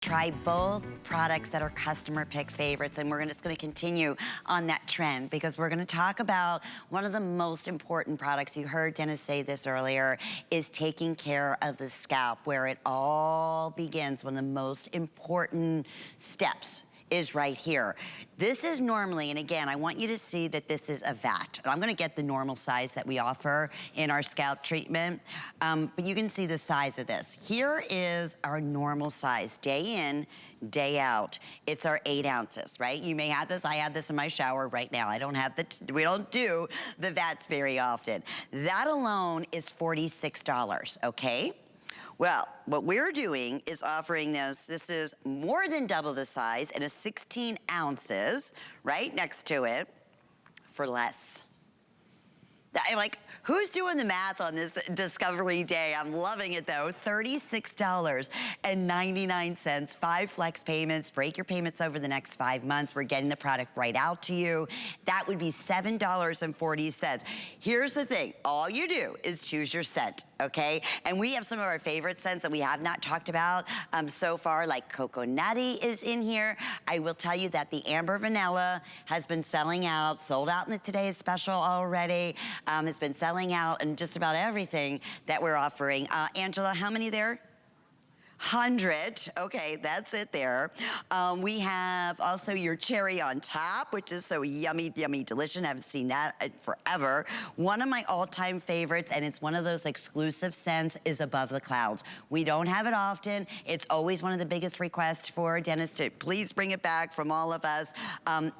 Try both products that are customer pick favorites, and we're just gonna continue on that trend because we're gonna talk about one of the most important products, you heard Dennis say this earlier, is taking care of the scalp, where it all begins. One of the most important steps is right here. This is normally, and again, I want you to see that this is a vat. And I'm gonna get the normal size that we offer in our scalp treatment, but you can see the size of this. Here is our normal size, day in, day out. It's our 8 ounces, right? You may have this, I have this in my shower right now. I don't have we don't do the vats very often. That alone is $46, okay? Well, what we're doing is offering this. This is more than double the size and is 16 ounces right next to it for less. I'm like, who's doing the math on this Discovery Day? I'm loving it though. $36.99, 5 flex payments. Break your payments over the next 5 months. We're getting the product right out to you. That would be $7.40. Here's the thing, all you do is choose your scent, okay? And we have some of our favorite scents that we have not talked about so far, like Cocoa Nutty is in here. I will tell you that the Amber Vanilla has been selling out, sold out in the Today's Special already. Has been selling out in just about everything that we're offering. Angela, how many there? 100, okay, that's it there. We have also your cherry on top, which is so yummy, yummy, delicious. I haven't seen that in forever. One of my all-time favorites, and it's one of those exclusive scents, is Above the Clouds. We don't have it often. It's always one of the biggest requests for Dennis to please bring it back from all of us.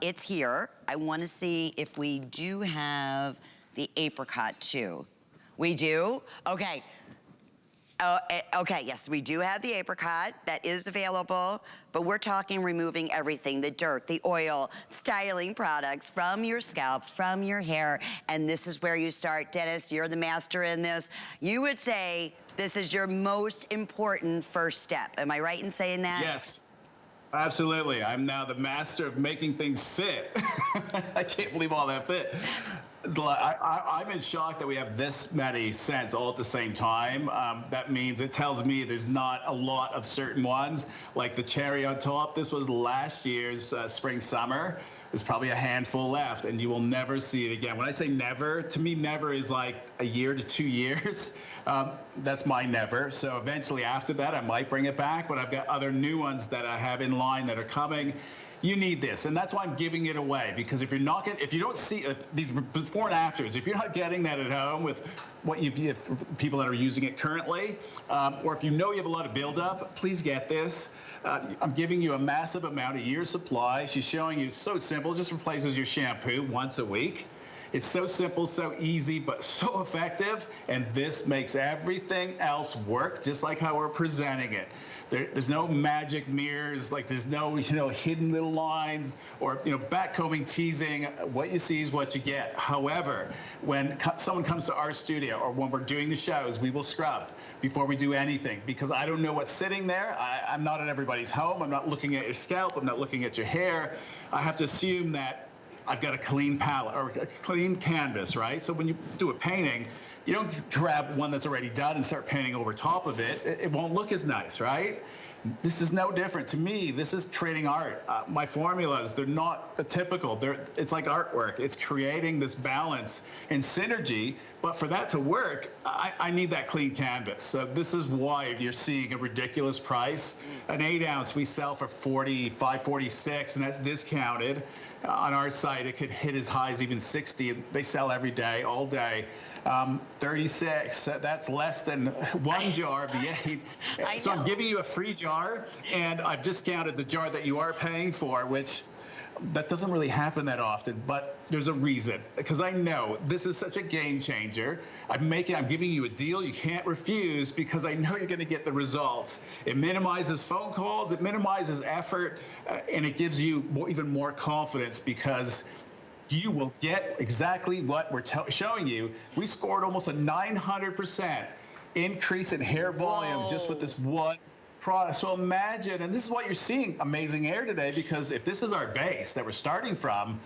It's here. I wanna see if we do have the apricot too. We do? Okay. Okay, yes, we do have the apricot. That is available, but we're talking removing everything, the dirt, the oil, styling products from your scalp, from your hair, and this is where you start. Dennis, you're the master in this. You would say this is your most important first step. Am I right in saying that? Yes. Absolutely. I'm now the master of making things fit. I can't believe all that fit. I'm in shock that we have this many scents all at the same time. That means it tells me there's not a lot of certain ones, like the cherry on top. This was last year's spring summer. There's probably a handful left, and you will never see it again. When I say never, to me, never is like a year to 2 years. That's my never. So eventually after that, I might bring it back, but I've got other new ones that I have in line that are coming. You need this, and that's why I'm giving it away, because if you don't see these before and afters, if you're not getting that at home with what you have people that are using it currently, or if you know you have a lot of buildup, please get this. I'm giving you a massive amount, a year's supply. She's showing you, so simple, just replaces your shampoo once a week. It's so simple, so easy, but so effective, and this makes everything else work just like how we're presenting it. There's no magic mirrors, like there's no hidden little lines or backcombing, teasing. What you see is what you get. However, when someone comes to our studio or when we're doing the shows, we will scrub before we do anything, because I don't know what's sitting there. I'm not at everybody's home. I'm not looking at your scalp. I'm not looking at your hair. I have to assume that I've got a clean palette or a clean canvas, right? So when you do a painting, you don't grab one that's already done and start painting over top of it. It won't look as nice, right? This is no different. To me, this is creating art. My formulas, they're not the typical. It's like artwork. It's creating this balance and synergy. But for that to work, I need that clean canvas. So this is why you're seeing a ridiculous price. An 8 ounce we sell for $45.46, and that's discounted. On our site, it could hit as high as even 60. They sell every day, all day. 36, that's less than one jar of the 8. So I'm giving you a free jar, and I've discounted the jar that you are paying for, which that doesn't really happen that often, but there's a reason, because I know this is such a game changer. I'm giving you a deal you can't refuse, because I know you're going to get the results. It minimizes phone calls, it minimizes effort, and it gives you even more confidence, because you will get exactly what we're showing you. We scored almost a 900% increase in hair volume just with this one product. So imagine, and this is why you're seeing amazing hair today, because if this is our base that we're starting from,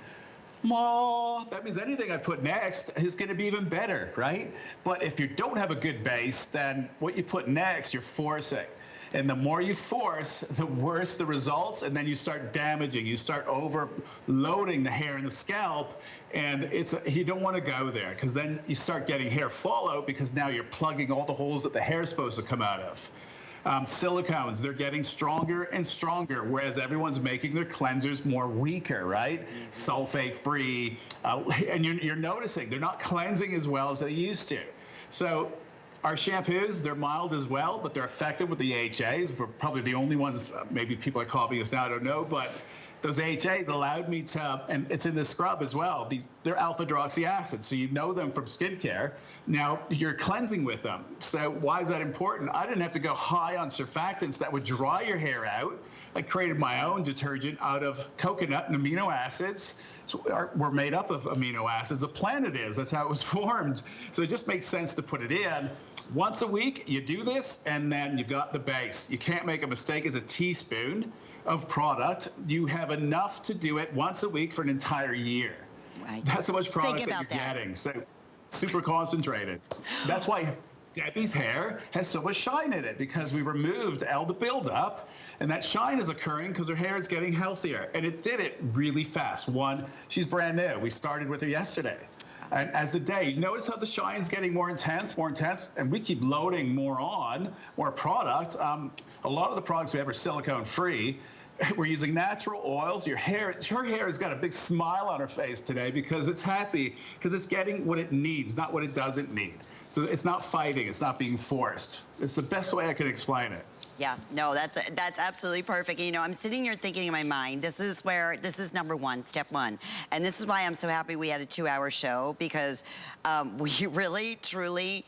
well, that means anything I put next is going to be even better, right? But if you don't have a good base, then what you put next, you're forcing. And the more you force, the worse the results, and then you start damaging. You start overloading the hair and the scalp, and you don't want to go there, because then you start getting hair fallout, because now you're plugging all the holes that the hair is supposed to come out of. Silicones, they're getting stronger and stronger, whereas everyone's making their cleansers more weaker, right? Sulfate-free, and you're noticing they're not cleansing as well as they used to. So our shampoos, they're mild as well, but they're effective with the AHAs. We're probably the only ones, maybe people are copying us now, I don't know, but those AHAs allowed me to, and it's in the scrub as well, they're alpha-hydroxy acids, so you know them from skincare. Now, you're cleansing with them. So why is that important? I didn't have to go high on surfactants that would dry your hair out. I created my own detergent out of coconut and amino acids. So we're made up of amino acids. The planet is. That's how it was formed. So it just makes sense to put it in. Once a week, you do this, and then you've got the base. You can't make a mistake. It's a teaspoon of product. You have enough to do it once a week for an entire year. Right. That's how much product that you're getting. So super concentrated. That's why Debbie's hair has so much shine in it, because we removed all the buildup, and that shine is occurring because her hair is getting healthier. And it did it really fast. One, she's brand new. We started with her yesterday. And as the day, notice how the shine's getting more intense, and we keep loading more product. A lot of the products we have are silicone-free. We're using natural oils. Her hair has got a big smile on her face today because it's happy, because it's getting what it needs, not what it doesn't need. So it's not fighting. It's not being forced. It's the best way I can explain it. Yeah, no, that's absolutely perfect. You know, I'm sitting here thinking in my mind, this is number one, step one. And this is why I'm so happy we had a 2-hour show, because we really, truly,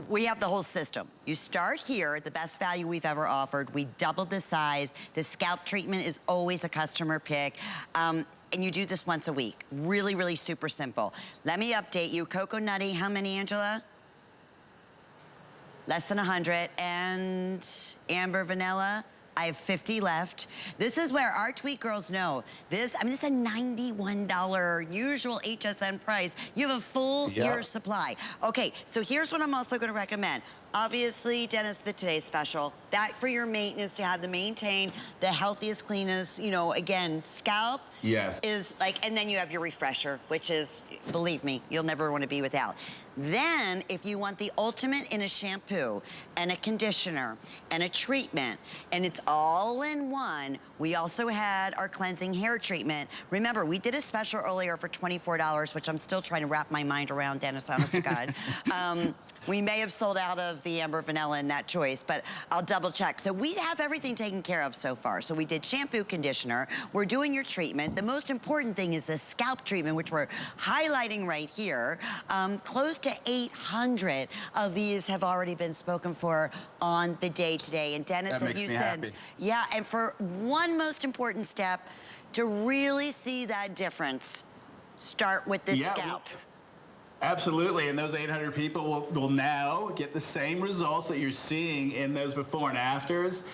we have the whole system. You start here, the best value we've ever offered. We doubled the size. The scalp treatment is always a customer pick. And you do this once a week. Really, really super simple. Let me update you. Cocoa Nutty, how many, Angela? Less than 100. And Amber Vanilla, I have 50 left. This is where our Tweet girls know. This is a $91 usual HSN price. You have a full year's supply. Okay, so here's what I'm also gonna recommend. Obviously, Dennis, the Today's Special. That for your maintenance, to have the maintain, the healthiest, cleanest, you know, again, scalp. Yes. Is like, and then you have your refresher, which is, believe me, you'll never want to be without. Then, if you want the ultimate in a shampoo and a conditioner and a treatment, and it's all in one, we also had our cleansing hair treatment. Remember, we did a special earlier for $24, which I'm still trying to wrap my mind around, Dennis, honest to God. We may have sold out of the Amber Vanilla in that choice, but I'll double check. So we have everything taken care of so far. So we did shampoo, conditioner, we're doing your treatment. The most important thing is the scalp treatment, which we're highlighting right here. Close to 800 of these have already been spoken for on the day today. And Dennis, that makes you me said, happy. Yeah, and for one most important step, to really see that difference, start with the scalp. Absolutely, and those 800 people will now get the same results that you're seeing in those before and afters.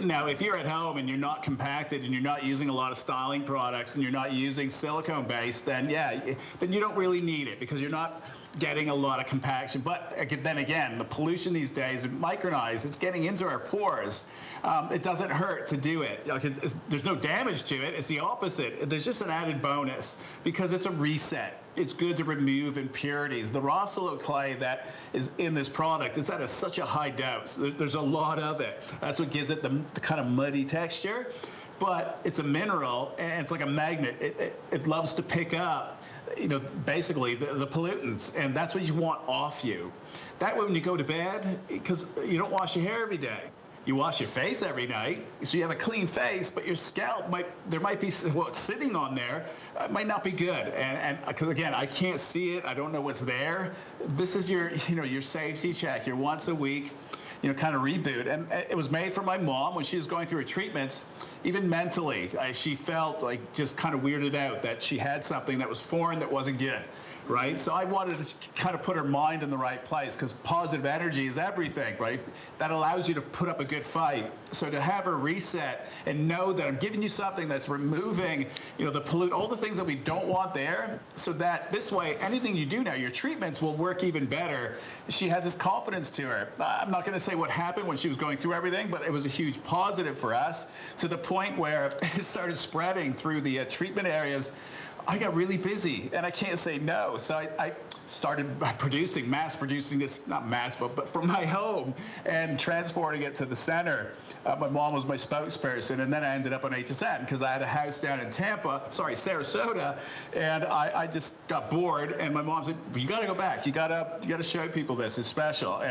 Now, if you're at home and you're not compacted and you're not using a lot of styling products and you're not using silicone-based, then then you don't really need it, because you're not getting a lot of compaction. But then again, the pollution these days, micronized, it's getting into our pores. It doesn't hurt to do it. Like there's no damage to it. It's the opposite. There's just an added bonus because it's a reset. It's good to remove impurities. The rhassoul clay that is in this product is at such a high dose. There's a lot of it. That's what gives it the kind of muddy texture. But it's a mineral, and it's like a magnet. It loves to pick up, you know, basically the pollutants, and that's what you want off you. That way when you go to bed, because you don't wash your hair every day. You wash your face every night, so you have a clean face, but your scalp there might be what's sitting on there might not be good. And because again, I can't see it, I don't know what's there. This is your safety check, your once a week, kind of reboot. And it was made for my mom when she was going through her treatments. Even mentally, she felt like just kind of weirded out that she had something that was foreign that wasn't good. right? So I wanted to kind of put her mind in the right place because positive energy is everything, right? That allows you to put up a good fight. So to have her reset and know that I'm giving you something that's removing, you know, the pollute, all the things that we don't want there, so that this way, anything you do now, your treatments will work even better. She had this confidence to her. I'm not going to say what happened when she was going through everything, but it was a huge positive for us to the point where it started spreading through the treatment areas. I got really busy and I can't say no. So I started mass producing this, not mass, but from my home and transporting it to the center. My mom was my spokesperson, and then I ended up on HSN because I had a house down in Sarasota, and I just got bored. And my mom said, "You got to go back. You got to show people this. It's special."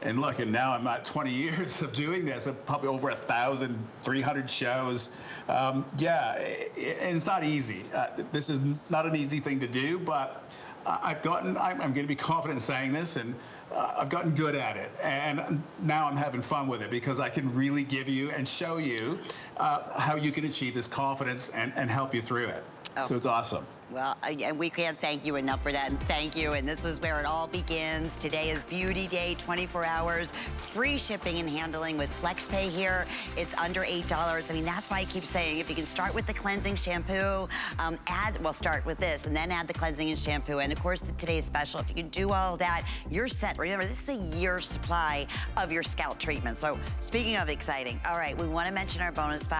And look, and now I'm at 20 years of doing this. I'm probably over 1,300 shows. Yeah, it's not easy. This is not an easy thing to do, but I'm going to be confident in saying this, and I've gotten good at it. And now I'm having fun with it because I can really give you and show you how you can achieve this confidence and help you through it. Oh. So it's awesome. Well, and we can't thank you enough for that, and thank you. And this is where it all begins. Today is Beauty Day, 24 hours, free shipping and handling with FlexPay here. It's under $8. I mean, that's why I keep saying, if you can start with the cleansing shampoo, start with this, and then add the cleansing and shampoo. And of course, today's special, if you can do all of that, you're set. Remember, this is a year's supply of your scalp treatment. So speaking of exciting, all right, we want to mention our bonus spot.